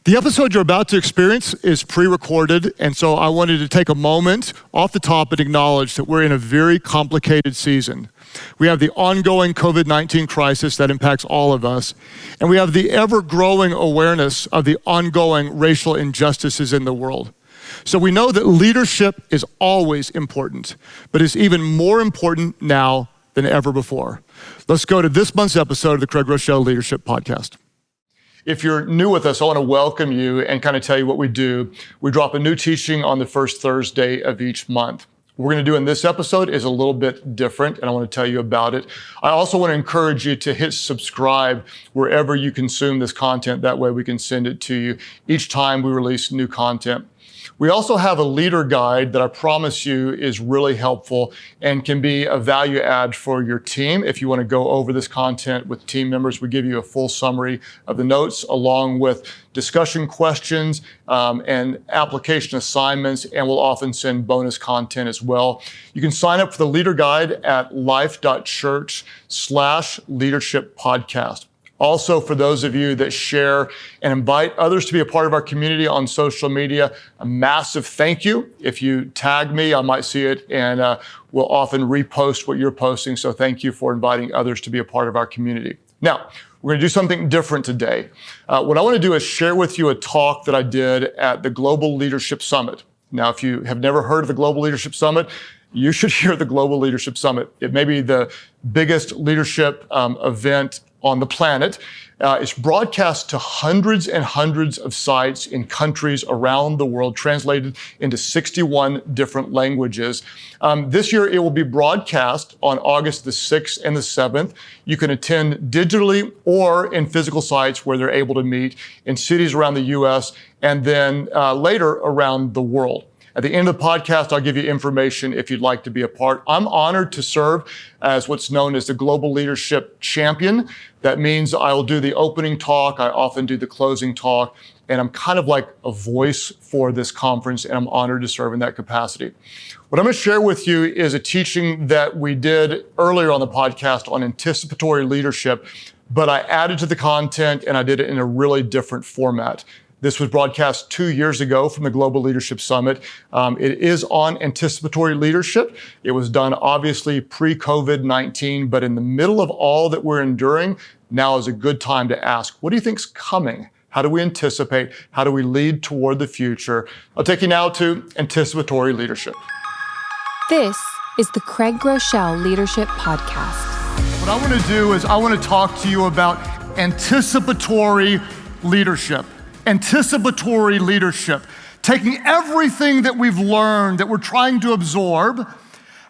The episode you're about to experience is pre-recorded, and so I wanted to take a moment off the top and acknowledge that we're in a very complicated season. We have the ongoing COVID-19 crisis that impacts all of us, and we have the ever-growing awareness of the ongoing racial injustices in the world. So we know that leadership is always important, but it's even more important now than ever before. Let's go to this month's episode of the Craig Groeschel Leadership Podcast. If you're new with us, I want to welcome you and kind of tell you what we do. We drop a new teaching on the first Thursday of each month. What we're going to do in this episode is a little bit different, and I want to tell you about it. I also want to encourage you to hit subscribe wherever you consume this content. That way we can send it to you each time we release new content. We also have a leader guide that I promise you is really helpful and can be a value add for your team. If you want to go over this content with team members, we give you a full summary of the notes along with discussion questions and application assignments, and we'll often send bonus content as well. You can sign up for the leader guide at Life.Church/leadership podcast. Also, for those of you that share and invite others to be a part of our community on social media, a massive thank you. If you tag me, I might see it, and we'll often repost what you're posting. So thank you for inviting others to be a part of our community. Now, we're going to do something different today. What I want to do is share with you a talk that I did at the Global Leadership Summit. Now, if you have never heard of the Global Leadership Summit, you should hear the Global Leadership Summit. It may be the biggest leadership event on the planet. It's broadcast to hundreds and hundreds of sites in countries around the world, translated into 61 different languages. This year, it will be broadcast on August the 6th and the 7th. You can attend digitally or in physical sites where they're able to meet in cities around the U.S. and then later around the world. At the end of the podcast, I'll give you information if you'd like to be a part. I'm honored to serve as what's known as the Global Leadership Champion. That means I will do the opening talk. I often do the closing talk, and I'm kind of like a voice for this conference, and I'm honored to serve in that capacity. What I'm going to share with you is a teaching that we did earlier on the podcast on anticipatory leadership, but I added to the content, and I did it in a really different format. This was broadcast 2 years ago from the Global Leadership Summit. It is on anticipatory leadership. It was done obviously pre-COVID-19, but in the middle of all that we're enduring, now is a good time to ask, what do you think's coming? How do we anticipate? How do we lead toward the future? I'll take you now to anticipatory leadership. This is the Craig Groeschel Leadership Podcast. What I want to do is I want to talk to you about anticipatory leadership. Anticipatory leadership, taking everything that we've learned, that we're trying to absorb.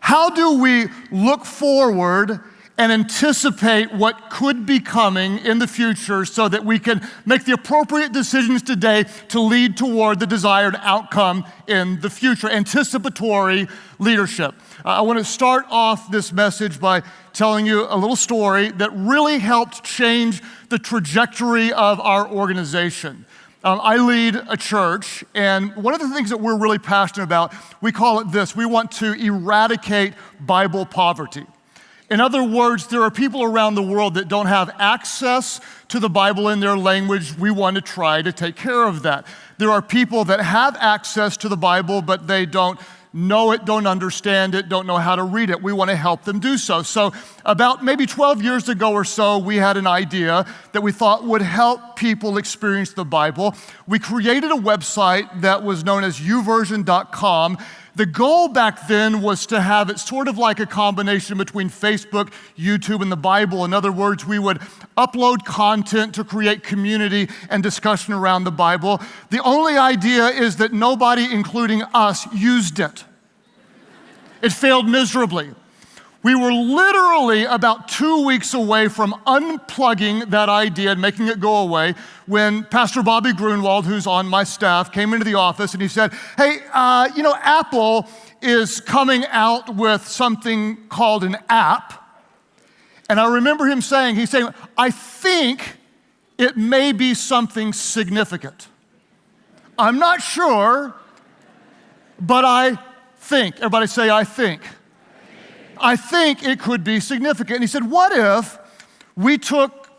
How do we look forward and anticipate what could be coming in the future so that we can make the appropriate decisions today to lead toward the desired outcome in the future? Anticipatory leadership. I want to start off this message by telling you a little story that really helped change the trajectory of our organization. I lead a church, and one of the things that we're really passionate about, we call it this: we want to eradicate Bible poverty. In other words, there are people around the world that don't have access to the Bible in their language. We want to try to take care of that. There are people that have access to the Bible, but they don't know it, don't understand it, don't know how to read it. We want to help them do so. So about maybe 12 years ago or so, we had an idea that we thought would help people experience the Bible. We created a website that was known as YouVersion.com. The goal back then was to have it sort of like a combination between Facebook, YouTube, and the Bible. In other words, we would upload content to create community and discussion around the Bible. The only idea is that nobody, including us, used it. It failed miserably. We were literally about 2 weeks away from unplugging that idea and making it go away when Pastor Bobby Grunwald, who's on my staff, came into the office and he said, hey, Apple is coming out with something called an app. And I remember him saying, I think it may be something significant. I'm not sure, but I think. Everybody say, I think. I think it could be significant. And he said, what if we took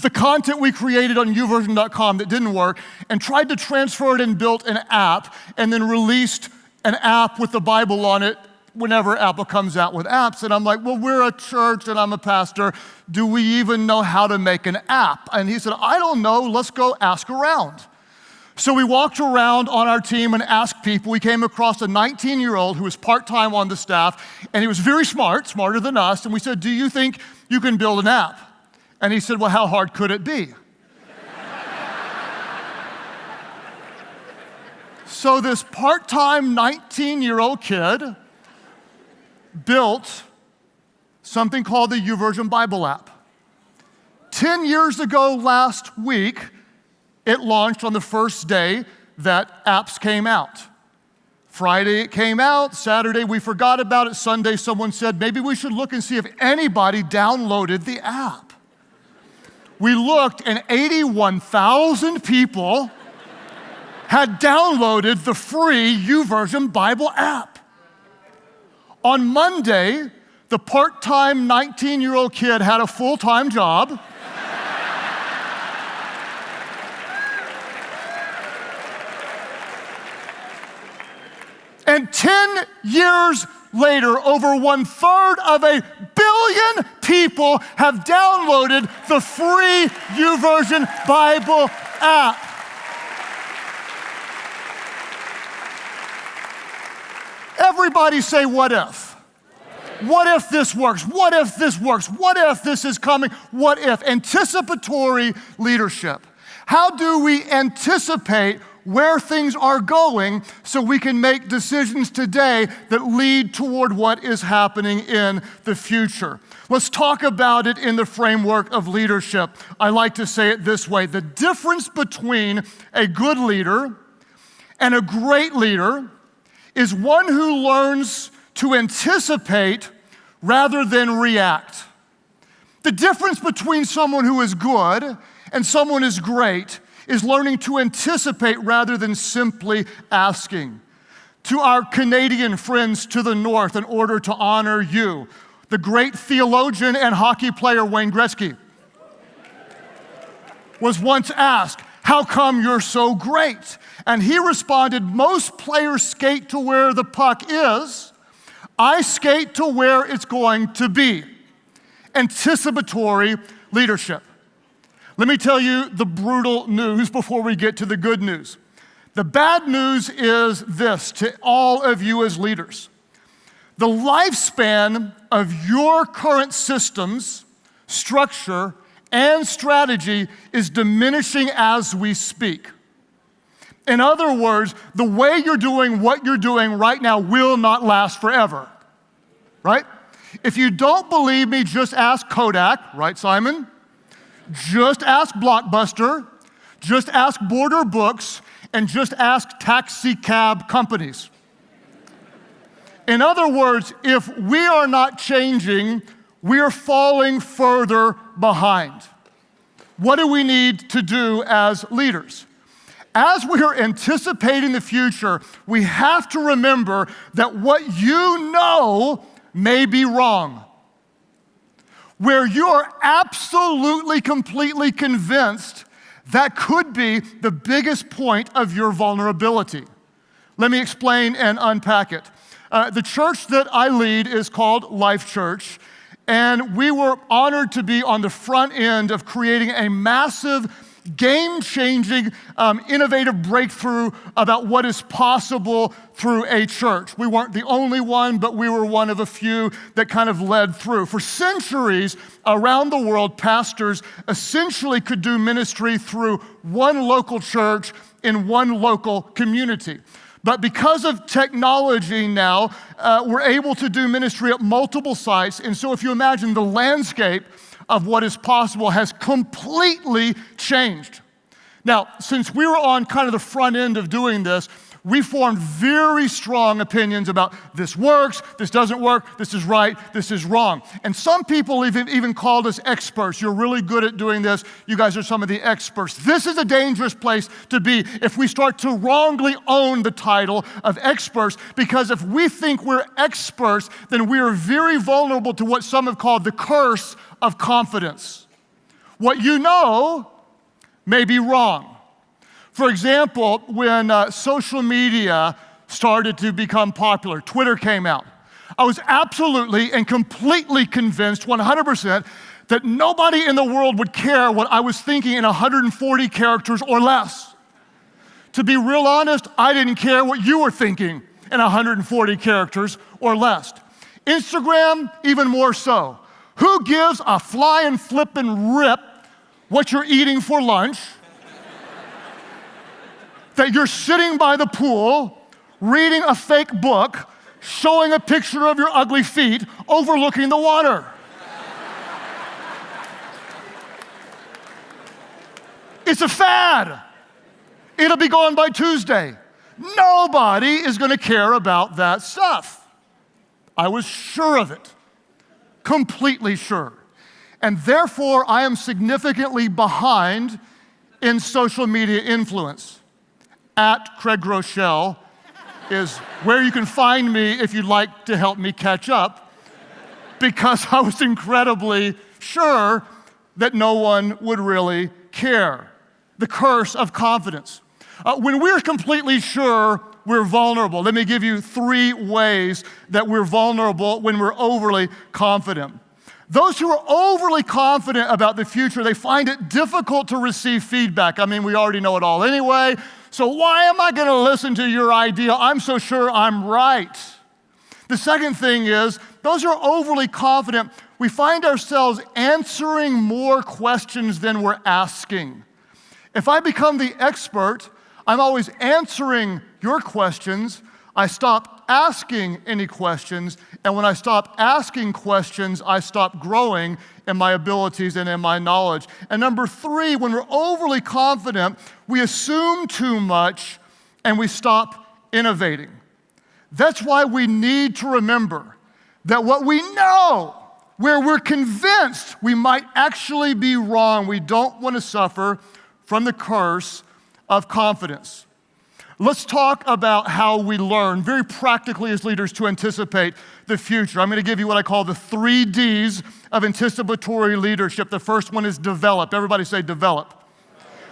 the content we created on uversion.com that didn't work and tried to transfer it and built an app and then released an app with the Bible on it whenever Apple comes out with apps. And I'm like, well, we're a church and I'm a pastor. Do we even know how to make an app? And he said, I don't know. Let's go ask around. So we walked around on our team and asked people. We came across a 19-year-old who was part-time on the staff, and he was very smart, smarter than us. And we said, do you think you can build an app? And he said, well, how hard could it be? So this part-time 19-year-old kid built something called the YouVersion Bible app. 10 years ago last week, it launched on the first day that apps came out. Friday it came out, Saturday we forgot about it, Sunday someone said, maybe we should look and see if anybody downloaded the app. We looked and 81,000 people had downloaded the free YouVersion Bible app. On Monday, the part-time 19-year-old kid had a full-time job. And 10 years later, over 1/3 of 1 billion people have downloaded the free YouVersion Bible app. Everybody say, what if? What if this works? What if this works? What if this is coming? What if? Anticipatory leadership. How do we anticipate where things are going so we can make decisions today that lead toward what is happening in the future? Let's talk about it in the framework of leadership. I like to say it this way. The difference between a good leader and a great leader is one who learns to anticipate rather than react. The difference between someone who is good and someone who is great is learning to anticipate rather than simply asking. To our Canadian friends to the north, in order to honor you, the great theologian and hockey player Wayne Gretzky was once asked, how come you're so great? And he responded, most players skate to where the puck is. I skate to where it's going to be. Anticipatory leadership. Let me tell you the brutal news before we get to the good news. The bad news is this to all of you as leaders. The lifespan of your current systems, structure, and strategy is diminishing as we speak. In other words, the way you're doing what you're doing right now will not last forever, right? If you don't believe me, just ask Kodak, right, Simon? Just ask Blockbuster, just ask Border Books, and just ask taxi cab companies. In other words, if we are not changing, we are falling further behind. What do we need to do as leaders? As we are anticipating the future, we have to remember that what you know may be wrong. Where you are absolutely, completely convinced, that could be the biggest point of your vulnerability. Let me explain and unpack it. The church that I lead is called Life.Church, and we were honored to be on the front end of creating a massive, game-changing, innovative breakthrough about what is possible through a church. We weren't the only one, but we were one of a few that kind of led through. For centuries around the world, pastors essentially could do ministry through one local church in one local community. But because of technology now, we're able to do ministry at multiple sites. And so if you imagine the landscape of what is possible has completely changed. Now, since we were on kind of the front end of doing this, we formed very strong opinions about this works, this doesn't work, this is right, this is wrong. And some people even called us experts. You're really good at doing this. You guys are some of the experts. This is a dangerous place to be if we start to wrongly own the title of experts, because if we think we're experts, then we are very vulnerable to what some have called the curse of confidence. what you know may be wrong. For example, when social media started to become popular, Twitter came out. I was absolutely and completely convinced, 100%, that nobody in the world would care what I was thinking in 140 characters or less. To be real honest, I didn't care what you were thinking in 140 characters or less. Instagram, even more so. Who gives a flying flippin' rip what you're eating for lunch? That you're sitting by the pool, reading a fake book, showing a picture of your ugly feet, overlooking the water. It's a fad. It'll be gone by Tuesday. Nobody is going to care about that stuff. I was sure of it, completely sure. And therefore, I am significantly behind in social media influence. At Craig Groeschel is where you can find me if you'd like to help me catch up, because I was incredibly sure that no one would really care. The curse of confidence. When we're completely sure we're vulnerable, let me give you 3 ways that we're vulnerable when we're overly confident. Those who are overly confident about the future, they find it difficult to receive feedback. I mean, we already know it all anyway, so why am I going to listen to your idea? I'm so sure I'm right. The second thing is, those who are overly confident, we find ourselves answering more questions than we're asking. If I become the expert, I'm always answering your questions. I stop asking any questions, and when I stop asking questions, I stop growing in my abilities and in my knowledge. And number 3, when we're overly confident, we assume too much and we stop innovating. That's why we need to remember that what we know, where we're convinced we might actually be wrong, we don't want to suffer from the curse of confidence. Let's talk about how we learn very practically as leaders to anticipate the future. I'm going to give you what I call the 3 Ds of anticipatory leadership. The first one is develop. Everybody say develop.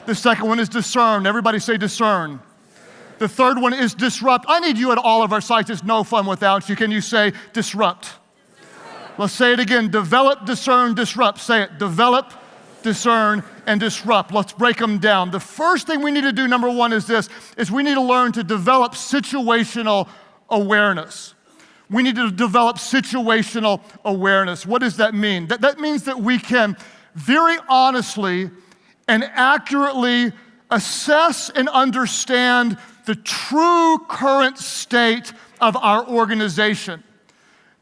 The second one is discern. Everybody say discern. The third one is disrupt. I need you at all of our sites. It's no fun without you. Can you say disrupt? Let's say it again. Develop, discern, disrupt. Say it. Develop, discern, and disrupt. Let's break them down. The first thing we need to do, number 1, is this, is we need to learn to develop situational awareness. We need to develop situational awareness. What does that mean? That means that we can very honestly and accurately assess and understand the true current state of our organization.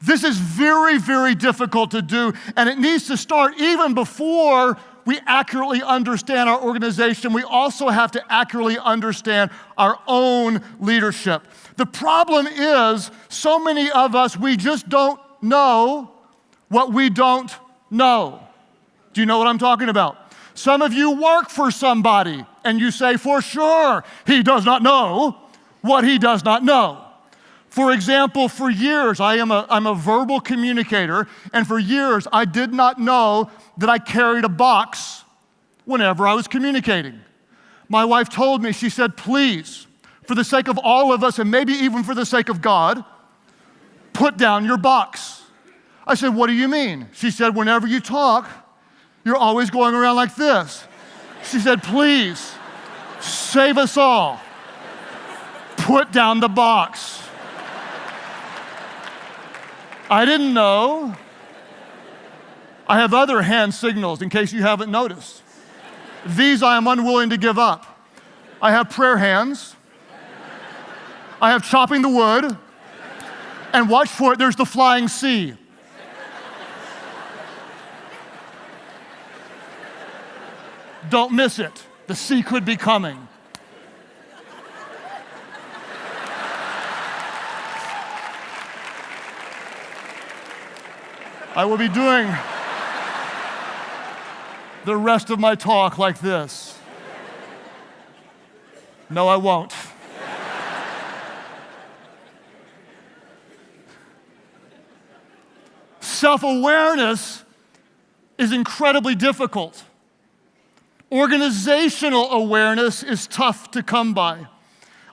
This is very, very difficult to do, and it needs to start even before we accurately understand our organization. We also have to accurately understand our own leadership. The problem is, so many of us, we just don't know what we don't know. Do you know what I'm talking about? Some of you work for somebody, and you say, for sure, he does not know what he does not know. For example, for years, I'm a verbal communicator, and for years, I did not know that I carried a box whenever I was communicating. My wife told me, she said, please, for the sake of all of us, and maybe even for the sake of God, put down your box. I said, what do you mean? She said, whenever you talk, you're always going around like this. She said, please, save us all. Put down the box. I didn't know. I have other hand signals in case you haven't noticed. These I am unwilling to give up. I have prayer hands. I have chopping the wood. And watch for it, there's the flying C. Don't miss it. The C could be coming. I will be doing the rest of my talk like this. No, I won't. Self-awareness is incredibly difficult. Organizational awareness is tough to come by.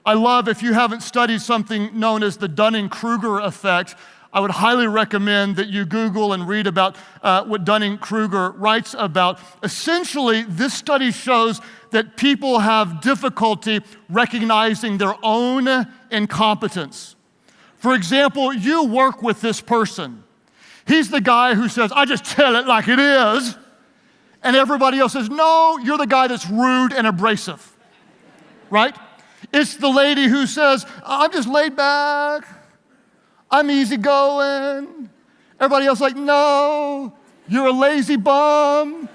I love, if you haven't studied something known as the Dunning-Kruger effect, I would highly recommend that you Google and read about what Dunning-Kruger writes about. Essentially, this study shows that people have difficulty recognizing their own incompetence. For example, you work with this person. He's the guy who says, I just tell it like it is. And everybody else says, no, you're the guy that's rude and abrasive, right? It's the lady who says, I'm just laid back. I'm easygoing. Everybody else like, no, you're a lazy bum.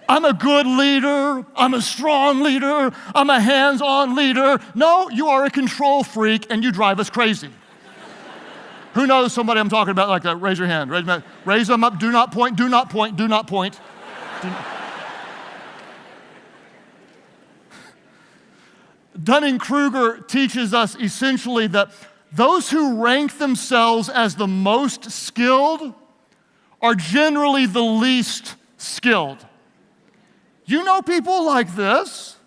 I'm a good leader. I'm a strong leader. I'm a hands-on leader. No, you are a control freak and you drive us crazy. Who knows somebody I'm talking about like that? Raise your hand. Raise them up. Do not point. Do not point. Do not point. Dunning-Kruger teaches us essentially that those who rank themselves as the most skilled are generally the least skilled. You know people like this.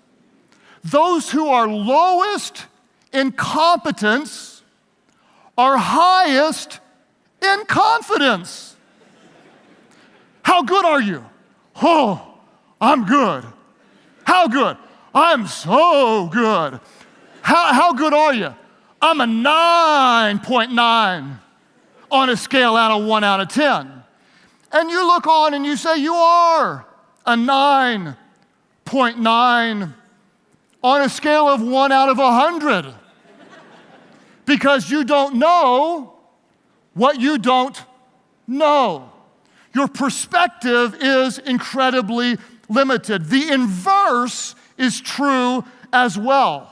Those who are lowest in competence are highest in confidence. How good are you? Oh, I'm good. How good? I'm so good. How good are you? I'm a 9.9 on a scale out of 1 out of 10. And you look on and you say, you are a 9.9 on a scale of 1 out of 100. Because you don't know what you don't know. Your perspective is incredibly limited. The inverse is true as well.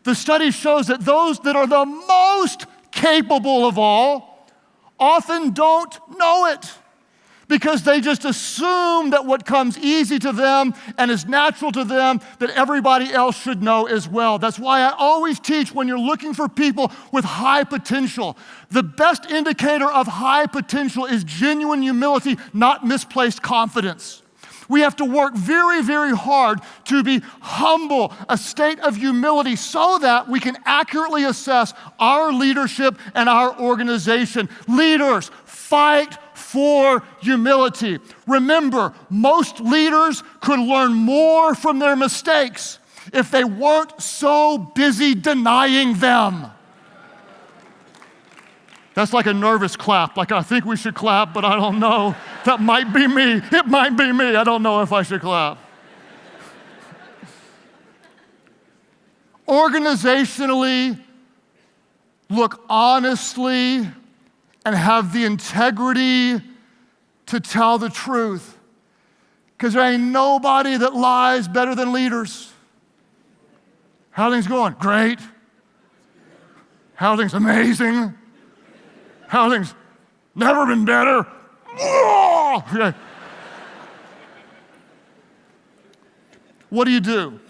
The study shows that those that are the most capable of all often don't know it because they just assume that what comes easy to them and is natural to them that everybody else should know as well. That's why I always teach when you're looking for people with high potential, the best indicator of high potential is genuine humility, not misplaced confidence. We have to work very, very hard to be humble, a state of humility, so that we can accurately assess our leadership and our organization. Leaders, fight for humility. Remember, most leaders could learn more from their mistakes if they weren't so busy denying them. That's like a nervous clap, like I think we should clap, but I don't know. That might be me. It might be me. I don't know if I should clap. Organizationally, look honestly and have the integrity to tell the truth. Because there ain't nobody that lies better than leaders. How are things going? Great. How are things? Amazing. How are things? Never been better. Okay. What do?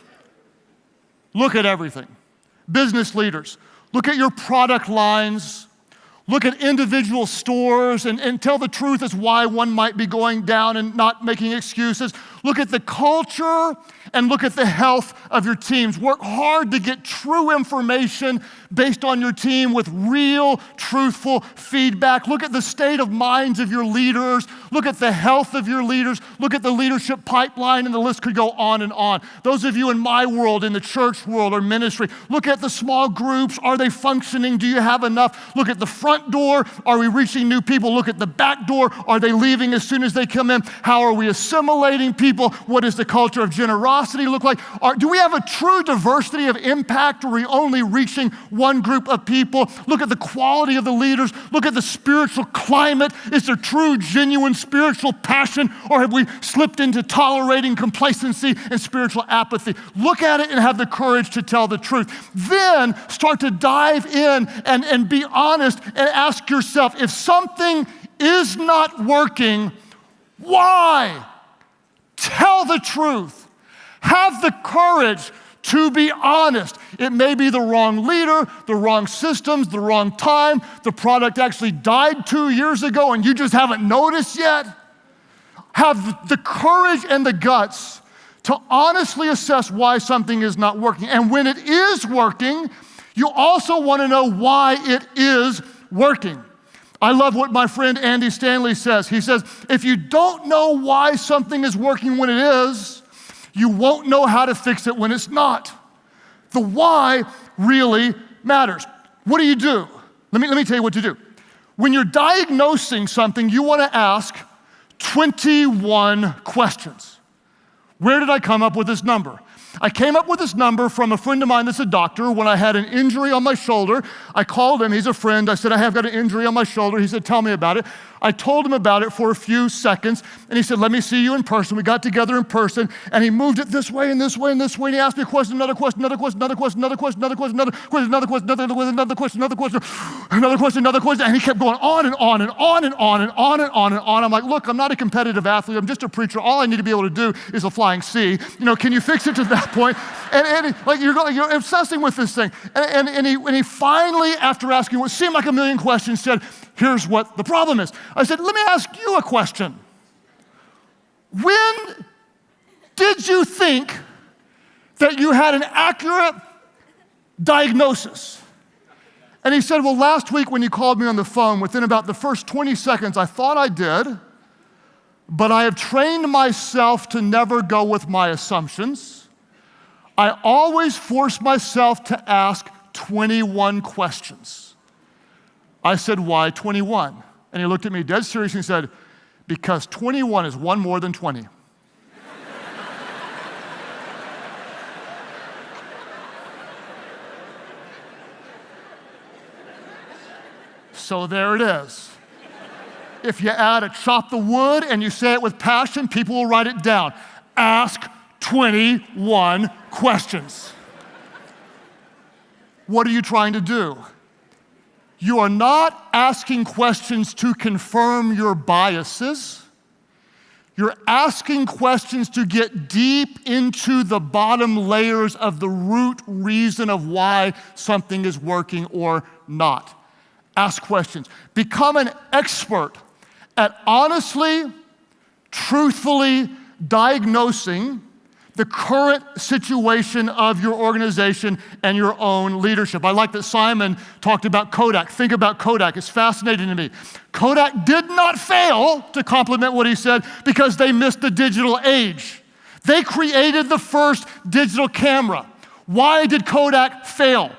Look at everything. Business leaders, look at your product lines. Look at individual stores and tell the truth as why one might be going down and not making excuses. Look at the culture and look at the health of your teams. Work hard to get true information based on your team with real, truthful feedback. Look at the state of minds of your leaders. Look at the health of your leaders. Look at the leadership pipeline, and the list could go on and on. Those of you in my world, in the church world or ministry, look at the small groups. Are they functioning? Do you have enough? Look at the front door. Are we reaching new people? Look at the back door. Are they leaving as soon as they come in? How are we assimilating people? What does the culture of generosity look like? Do we have a true diversity of impact, or are we only reaching one group of people? Look at the quality of the leaders. Look at the spiritual climate. Is there true, genuine spiritual passion, or have we slipped into tolerating complacency and spiritual apathy? Look at it and have the courage to tell the truth. Then start to dive in and be honest and ask yourself, if something is not working, why? Tell the truth. Have the courage to be honest. It may be the wrong leader, the wrong systems, the wrong time. The product actually died 2 years ago and you just haven't noticed yet. have the courage and the guts to honestly assess why something is not working. And when it is working, you also want to know why it is working. I love what my friend Andy Stanley says. He says, if you don't know why something is working when it is, you won't know how to fix it when it's not. The why really matters. What do you do? Let me tell you what to do. When you're diagnosing something, you want to ask 21 questions. Where did I come up with this number? I came up with this number from a friend of mine that's a doctor. When I had an injury on my shoulder, I called him. He's a friend. I said, I have got an injury on my shoulder. He said, tell me about it. I told him about it for a few seconds, and he said, let me see you in person. We got together in person, and he moved it this way and this way and this way, and he asked me a question, another question, another question, another question, another question, another question, another question, another question, another question, another question, another question, another question, and he kept going on and on and on and on and on and on and on. I'm like, look, I'm not a competitive athlete. I'm just a preacher. All I need to be able to do is a flying C. Can you fix it to that point? And like you're obsessing with this thing. And he finally, after asking what seemed like a million questions, said, here's what the problem is. I said, let me ask you a question. When did you think that you had an accurate diagnosis? And he said, well, last week when you called me on the phone, within about the first 20 seconds, I thought I did, but I have trained myself to never go with my assumptions. I always force myself to ask 21 questions. I said, why 21? And he looked at me dead serious and he said, because 21 is one more than 20. So there it is. If you add a chop the wood and you say it with passion, people will write it down. Ask 21 questions. What are you trying to do? You are not asking questions to confirm your biases. You're asking questions to get deep into the bottom layers of the root reason of why something is working or not. Ask questions. Become an expert at honestly, truthfully diagnosing the current situation of your organization and your own leadership. I like that Simon talked about Kodak. Think about Kodak. It's fascinating to me. Kodak did not fail, to compliment what he said, because they missed the digital age. They created the first digital camera. Why did Kodak fail?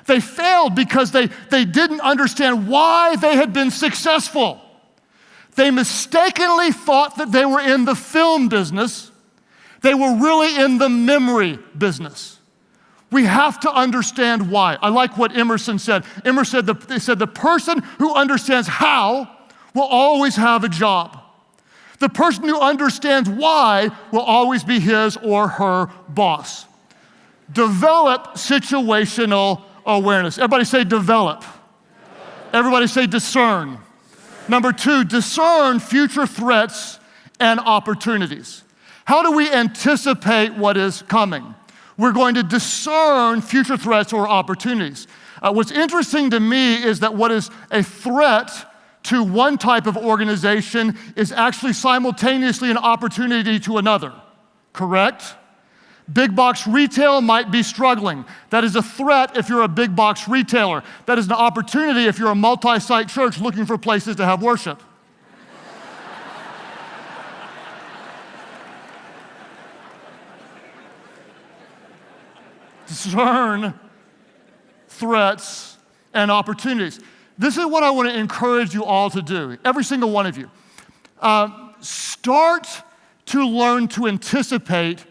They failed because they didn't understand why they had been successful. They mistakenly thought that they were in the film business. They were really in the memory business. We have to understand why. I like what Emerson said. Emerson said, the person who understands how will always have a job. The person who understands why will always be his or her boss. Develop situational awareness. Everybody say develop. Everybody say discern. Number 2, discern future threats and opportunities. How do we anticipate what is coming? We're going to discern future threats or opportunities. What's interesting to me is that what is a threat to one type of organization is actually simultaneously an opportunity to another, correct? Big box retail might be struggling. That is a threat if you're a big box retailer. That is an opportunity if you're a multi-site church looking for places to have worship. Discern threats and opportunities. This is what I want to encourage you all to do, every single one of you. Start to learn to anticipate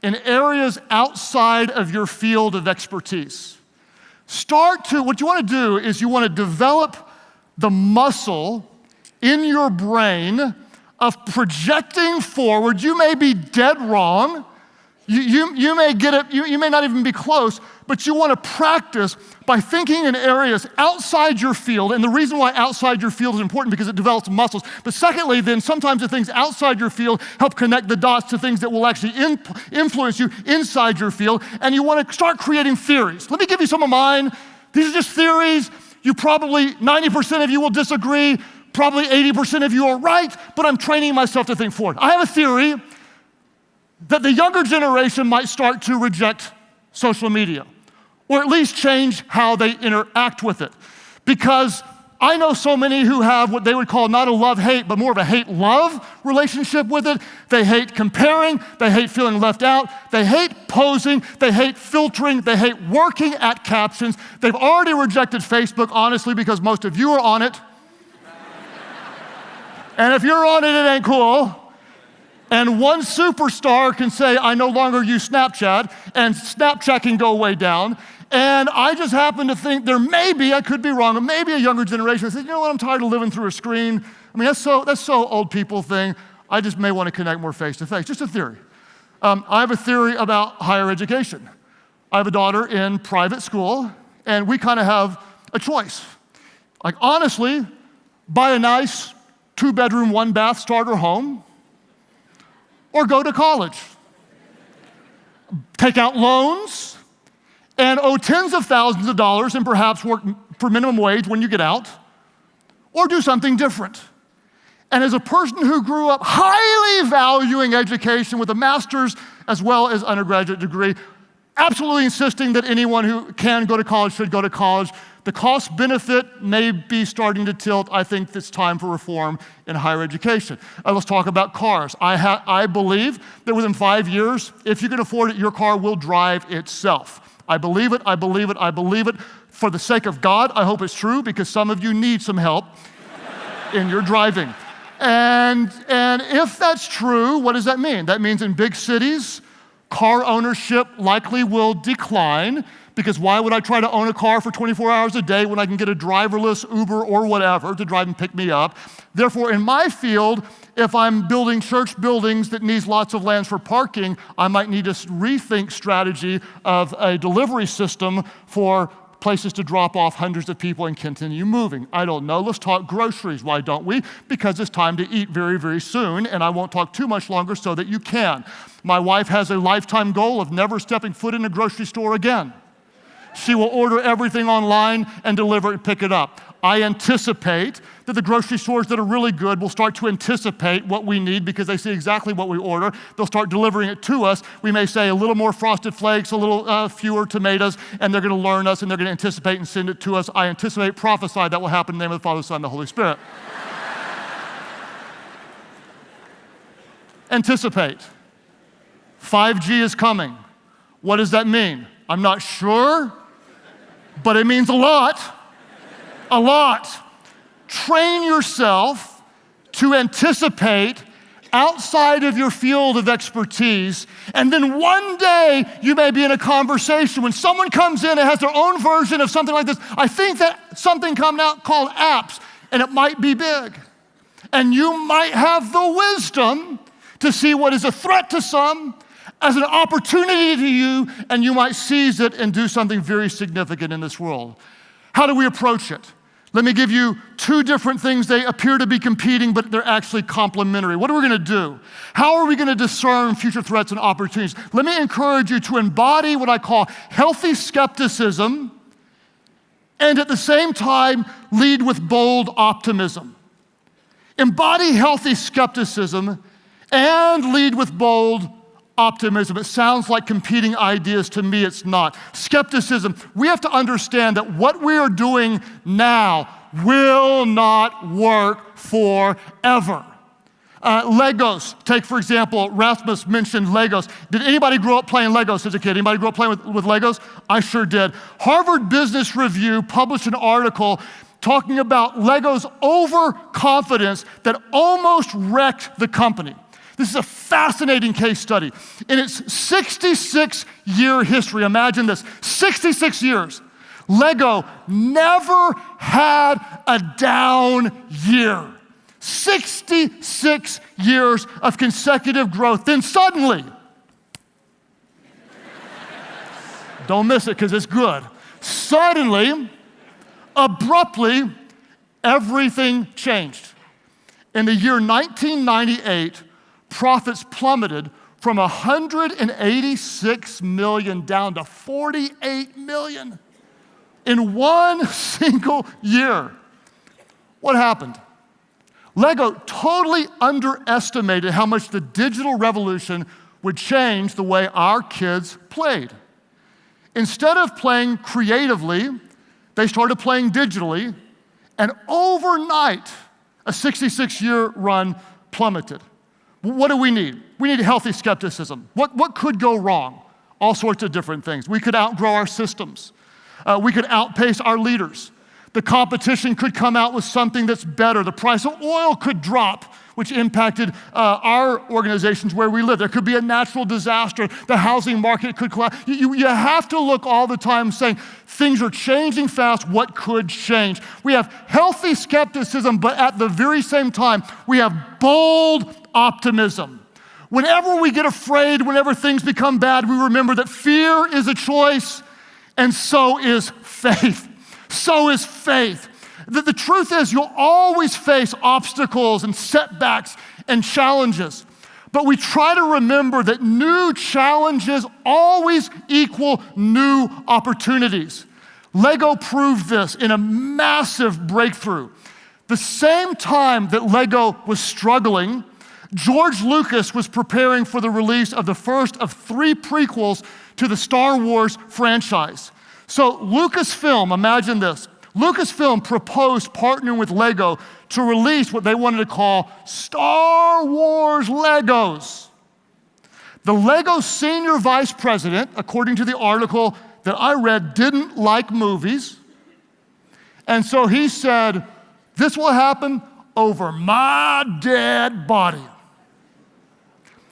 in areas outside of your field of expertise. What you want to do is you want to develop the muscle in your brain of projecting forward. You may be dead wrong. You may get it, you may not even be close, but you want to practice by thinking in areas outside your field. And the reason why outside your field is important because it develops muscles. But secondly, then sometimes the things outside your field help connect the dots to things that will actually influence you inside your field. And you want to start creating theories. Let me give you some of mine. These are just theories. You probably, 90% of you will disagree, Probably 80% of you are right, but I'm training myself to think forward. I have a theory that the younger generation might start to reject social media, or at least change how they interact with it. Because I know so many who have what they would call not a love-hate, but more of a hate-love relationship with it. They hate comparing, they hate feeling left out, they hate posing, they hate filtering, they hate working at captions. They've already rejected Facebook, honestly, because most of you are on it. And if you're on it, it ain't cool. And one superstar can say, I no longer use Snapchat, and Snapchat can go way down. And I just happen to think there may be, I could be wrong, maybe a younger generation that says, you know what, I'm tired of living through a screen. I mean, that's so old people thing. I just may want to connect more face to face. Just a theory. I have a theory about higher education. I have a daughter in private school, and we kind of have a choice. Like, honestly, buy a nice 2-bedroom, 1-bath starter home, or go to college. Take out loans, and owe tens of thousands of dollars and perhaps work for minimum wage when you get out, or do something different. And as a person who grew up highly valuing education with a master's as well as undergraduate degree, absolutely insisting that anyone who can go to college should go to college, the cost benefit may be starting to tilt. I think it's time for reform in higher education. Let's talk about cars. I believe that within 5 years, if you can afford it, your car will drive itself. I believe it, I believe it, I believe it. For the sake of God, I hope it's true, because some of you need some help in your driving. And if that's true, what does that mean? That means in big cities, car ownership likely will decline, because why would I try to own a car for 24 hours a day when I can get a driverless Uber or whatever to drive and pick me up? Therefore, in my field, if I'm building church buildings that needs lots of lands for parking, I might need to rethink strategy of a delivery system for places to drop off hundreds of people and continue moving. I don't know. Let's talk groceries. Why don't we? Because it's time to eat very, very soon, and I won't talk too much longer so that you can. My wife has a lifetime goal of never stepping foot in a grocery store again. She will order everything online and deliver and pick it up. I anticipate that the grocery stores that are really good will start to anticipate what we need because they see exactly what we order. They'll start delivering it to us. We may say a little more Frosted Flakes, a little fewer tomatoes, and they're going to learn us and they're going to anticipate and send it to us. I anticipate, prophesy that will happen in the name of the Father, Son, and the Holy Spirit. Anticipate. 5G is coming. What does that mean? I'm not sure, but it means a lot. A lot. Train yourself to anticipate outside of your field of expertise, and then one day you may be in a conversation when someone comes in and has their own version of something like this. I think that something coming out called apps, and it might be big. And you might have the wisdom to see what is a threat to some as an opportunity to you, and you might seize it and do something very significant in this world. How do we approach it? Let me give you two different things. They appear to be competing, but they're actually complementary. What are we going to do? How are we going to discern future threats and opportunities? Let me encourage you to embody what I call healthy skepticism, and at the same time, lead with bold optimism. Embody healthy skepticism and lead with bold optimism. It sounds like competing ideas. To me, it's not. Skepticism, we have to understand that what we are doing now will not work forever. Legos, take for example, Rasmus mentioned Legos. Did anybody grow up playing Legos as a kid? Anybody grow up playing with Legos? I sure did. Harvard Business Review published an article talking about Legos' overconfidence that almost wrecked the company. This is a fascinating case study. In its 66-year history, imagine this, 66 years, Lego never had a down year. 66 years of consecutive growth. Then suddenly, don't miss it because it's good. Suddenly, abruptly, everything changed. In the year 1998, profits plummeted from 186 million down to 48 million in one single year. What happened? Lego totally underestimated how much the digital revolution would change the way our kids played. Instead of playing creatively, they started playing digitally, and overnight, a 66-year run plummeted. What do we need? We need healthy skepticism. What could go wrong? All sorts of different things. We could outgrow our systems. We could outpace our leaders. The competition could come out with something that's better. The price of oil could drop, which impacted our organizations where we live. There could be a natural disaster. The housing market could collapse. You have to look all the time saying, things are changing fast. What could change? We have healthy skepticism, but at the very same time, we have bold optimism. Whenever we get afraid, whenever things become bad, we remember that fear is a choice, and so is faith. So is faith. The truth is, you'll always face obstacles and setbacks and challenges. But we try to remember that new challenges always equal new opportunities. Lego proved this in a massive breakthrough. The same time that Lego was struggling, George Lucas was preparing for the release of the first of 3 prequels to the Star Wars franchise. So Lucasfilm, imagine this. Lucasfilm proposed partnering with Lego to release what they wanted to call Star Wars Legos. The Lego senior vice president, according to the article that I read, didn't like movies. And so he said, this will happen over my dead body.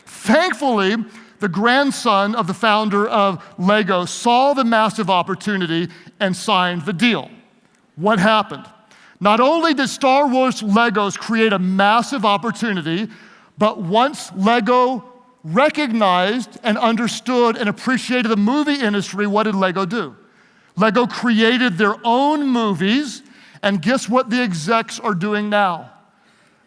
Thankfully, the grandson of the founder of Lego saw the massive opportunity and signed the deal. What happened? Not only did Star Wars Legos create a massive opportunity, but once Lego recognized and understood and appreciated the movie industry, what did Lego do? Lego created their own movies, and guess what the execs are doing now?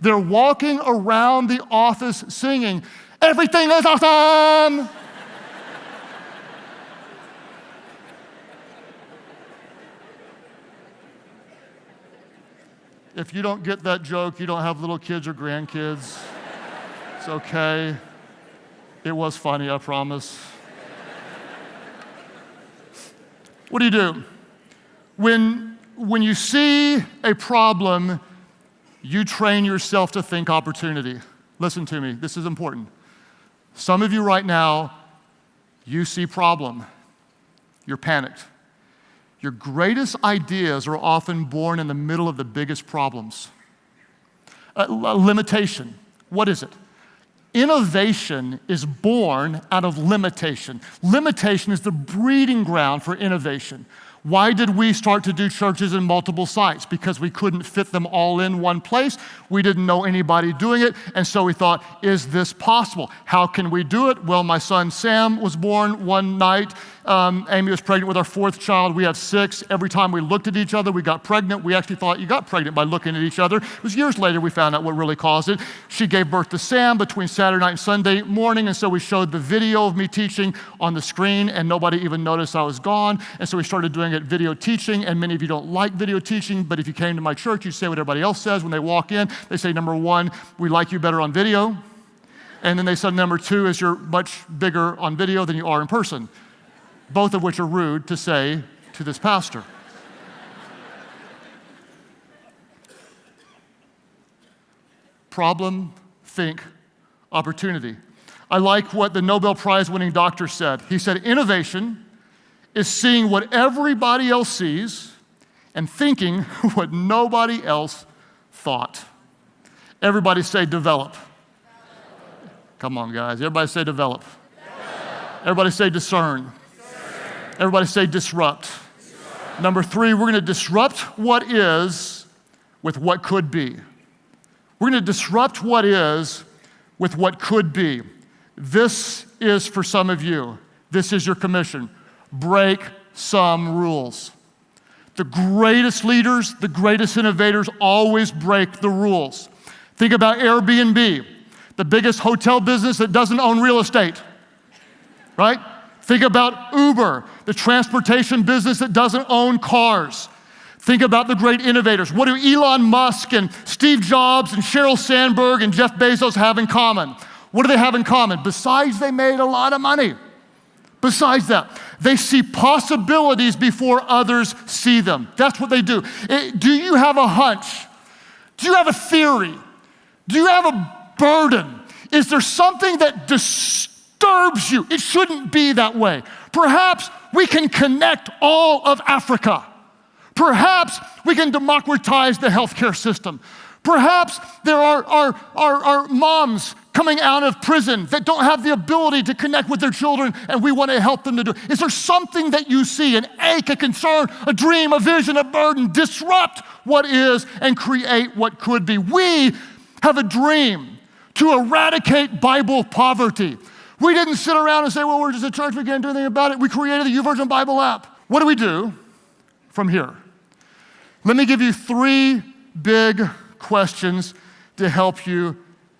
They're walking around the office singing, "Everything is awesome!" If you don't get that joke, you don't have little kids or grandkids. It's okay. It was funny, I promise. What do you do? When you see a problem, you train yourself to think opportunity. Listen to me, this is important. Some of you right now, you see problem. You're panicked. Your greatest ideas are often born in the middle of the biggest problems. Limitation, what is it? Innovation is born out of limitation. Limitation is the breeding ground for innovation. Why did we start to do churches in multiple sites? Because we couldn't fit them all in one place. We didn't know anybody doing it, and so we thought, is this possible? How can we do it? Well, my son Sam was born one night. Amy was pregnant with our 4th child. We have 6. Every time we looked at each other, we got pregnant. We actually thought you got pregnant by looking at each other. It was years later we found out what really caused it. She gave birth to Sam between Saturday night and Sunday morning, and so we showed the video of me teaching on the screen, and nobody even noticed I was gone, and so we started doing it video teaching, and many of you don't like video teaching, but if you came to my church, you'd say what everybody else says when they walk in. They say, number 1, we like you better on video, and then they said, number 2 is you're much bigger on video than you are in person. Both of which are rude to say to this pastor. Problem, think, opportunity. I like what the Nobel Prize winning doctor said. He said, innovation is seeing what everybody else sees and thinking what nobody else thought. Everybody say develop. Come on, guys. Everybody say develop. Everybody say discern. Everybody say disrupt. Number 3, we're going to disrupt what is with what could be. We're going to disrupt what is with what could be. This is for some of you. This is your commission. Break some rules. The greatest leaders, the greatest innovators always break the rules. Think about Airbnb, the biggest hotel business that doesn't own real estate, right? Think about Uber, the transportation business that doesn't own cars. Think about the great innovators. What do Elon Musk and Steve Jobs and Sheryl Sandberg and Jeff Bezos have in common? What do they have in common? Besides they made a lot of money. Besides that, they see possibilities before others see them. That's what they do. Do you have a hunch? Do you have a theory? Do you have a burden? Is there something that disturbs you? It shouldn't be that way. Perhaps we can connect all of Africa. Perhaps we can democratize the healthcare system. Perhaps there are moms coming out of prison that don't have the ability to connect with their children, and we want to help them to do it. Is there something that you see, an ache, a concern, a dream, a vision, a burden, disrupt what is and create what could be? We have a dream to eradicate Bible poverty. We didn't sit around and say, well, we're just a church, we can't do anything about it. We created the YouVersion Bible app. What do we do from here? Let me give you 3 big questions to help you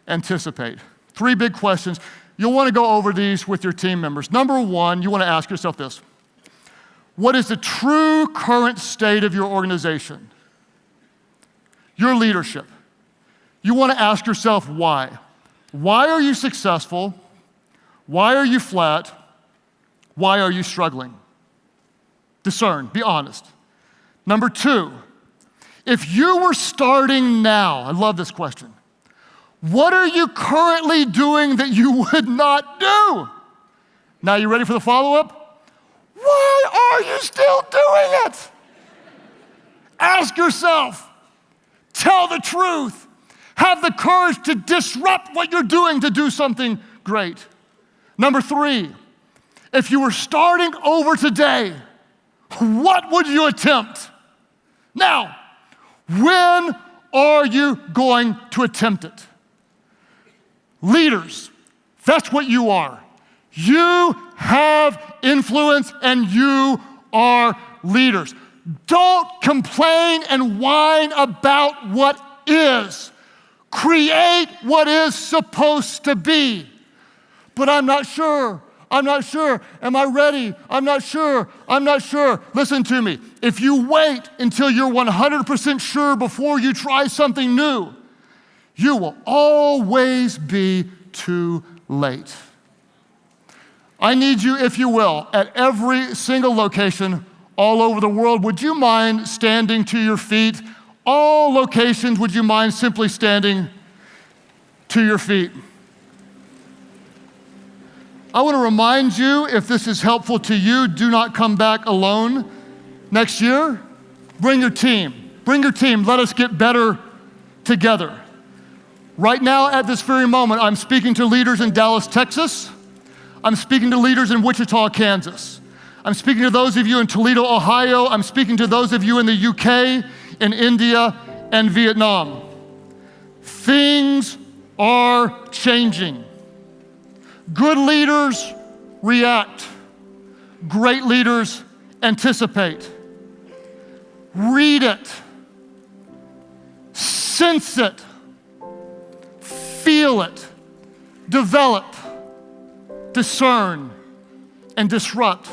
anticipate. 3 big questions. You'll want to go over these with your team members. Number 1, you want to ask yourself this. What is the true current state of your organization? Your leadership. You want to ask yourself why. Why are you successful? Why are you flat? Why are you struggling? Discern, be honest. Number 2, if you were starting now, I love this question, what are you currently doing that you would not do? Now, you ready for the follow-up? Why are you still doing it? Ask yourself. Tell the truth. Have the courage to disrupt what you're doing to do something great. Number 3, if you were starting over today, what would you attempt? Now, when are you going to attempt it? Leaders, that's what you are. You have influence and you are leaders. Don't complain and whine about what is. Create what is supposed to be. But I'm not sure. I'm not sure. Am I ready? I'm not sure. I'm not sure. Listen to me. If you wait until you're 100% sure before you try something new, you will always be too late. I need you, if you will, at every single location all over the world, would you mind standing to your feet? All locations, would you mind simply standing to your feet? I want to remind you, if this is helpful to you, do not come back alone next year. Bring your team. Bring your team. Let us get better together. Right now, at this very moment, I'm speaking to leaders in Dallas, Texas. I'm speaking to leaders in Wichita, Kansas. I'm speaking to those of you in Toledo, Ohio. I'm speaking to those of you in the UK, in India, and Vietnam. Things are changing. Good leaders react. Great leaders anticipate. Read it. Sense it. Feel it. Develop. Discern. And disrupt.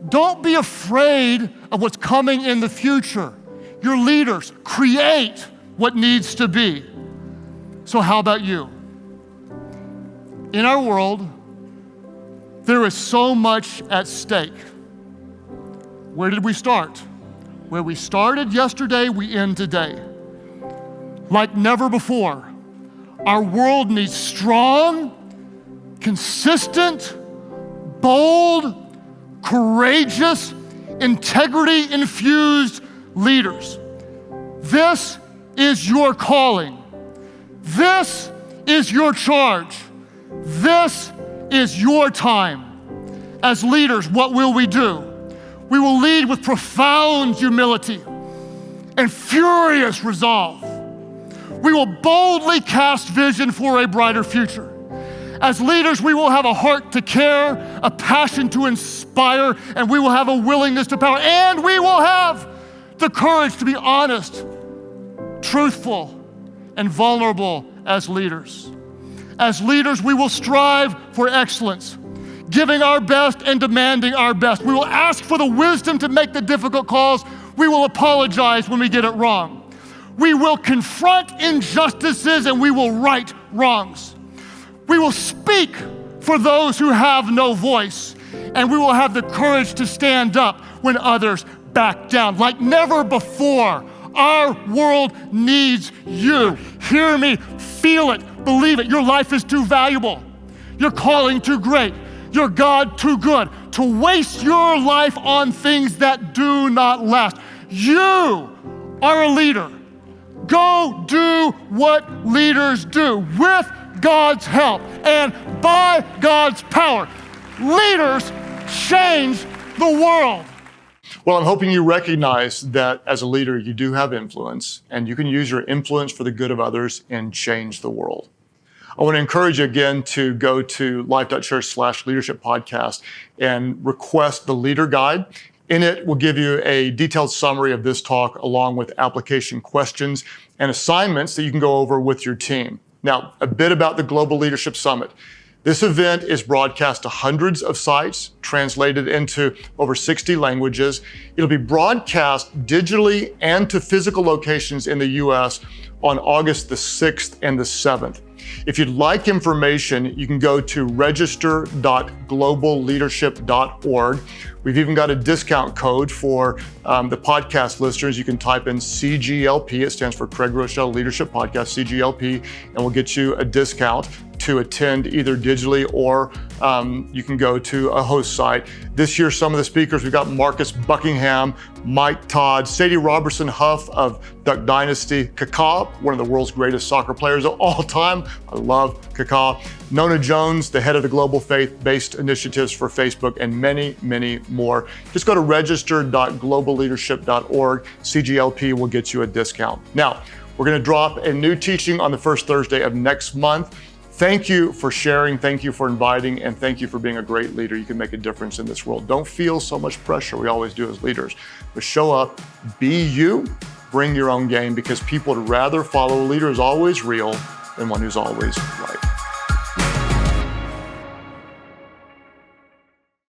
Don't be afraid of what's coming in the future. Your leaders create what needs to be. So how about you? In our world, there is so much at stake. Where did we start? Where we started yesterday, we end today. Like never before, our world needs strong, consistent, bold, courageous, integrity-infused leaders. This is your calling. This is your charge. This is your time. As leaders, what will we do? We will lead with profound humility and furious resolve. We will boldly cast vision for a brighter future. As leaders, we will have a heart to care, a passion to inspire, and we will have a willingness to power, and we will have the courage to be honest, truthful, and vulnerable as leaders. As leaders, we will strive for excellence, giving our best and demanding our best. We will ask for the wisdom to make the difficult calls. We will apologize when we get it wrong. We will confront injustices and we will right wrongs. We will speak for those who have no voice, and we will have the courage to stand up when others back down. Like never before, our world needs you. Hear me, feel it, believe it. Your life is too valuable. Your calling too great. Your God too good to waste your life on things that do not last. You are a leader. Go do what leaders do with God's help and by God's power. Leaders change the world. Well, I'm hoping you recognize that as a leader, you do have influence, and you can use your influence for the good of others and change the world. I want to encourage you again to go to Life.Church/Leadership Podcast and request the Leader Guide. In it, we'll give you a detailed summary of this talk along with application questions and assignments that you can go over with your team. Now, a bit about the Global Leadership Summit. This event is broadcast to hundreds of sites, translated into over 60 languages. It'll be broadcast digitally and to physical locations in the US on August the 6th and the 7th. If you'd like information, you can go to register.globalleadership.org. We've even got a discount code for the podcast listeners. You can type in CGLP, it stands for Craig Groeschel Leadership Podcast, CGLP, and we'll get you a discount to attend either digitally or you can go to a host site. This year, some of the speakers, we've got Marcus Buckingham, Mike Todd, Sadie Robertson Huff of Duck Dynasty, Kaká, one of the world's greatest soccer players of all time. I love Kaká. Nona Jones, the head of the Global Faith-Based Initiatives for Facebook, and many, many more. Just go to register.globalleadership.org. CGLP will get you a discount. Now, we're going to drop a new teaching on the first Thursday of next month. Thank you for sharing, thank you for inviting, and thank you for being a great leader. You can make a difference in this world. Don't feel so much pressure. We always do as leaders. But show up, be you, bring your own game, because people would rather follow a leader who's always real than one who's always right.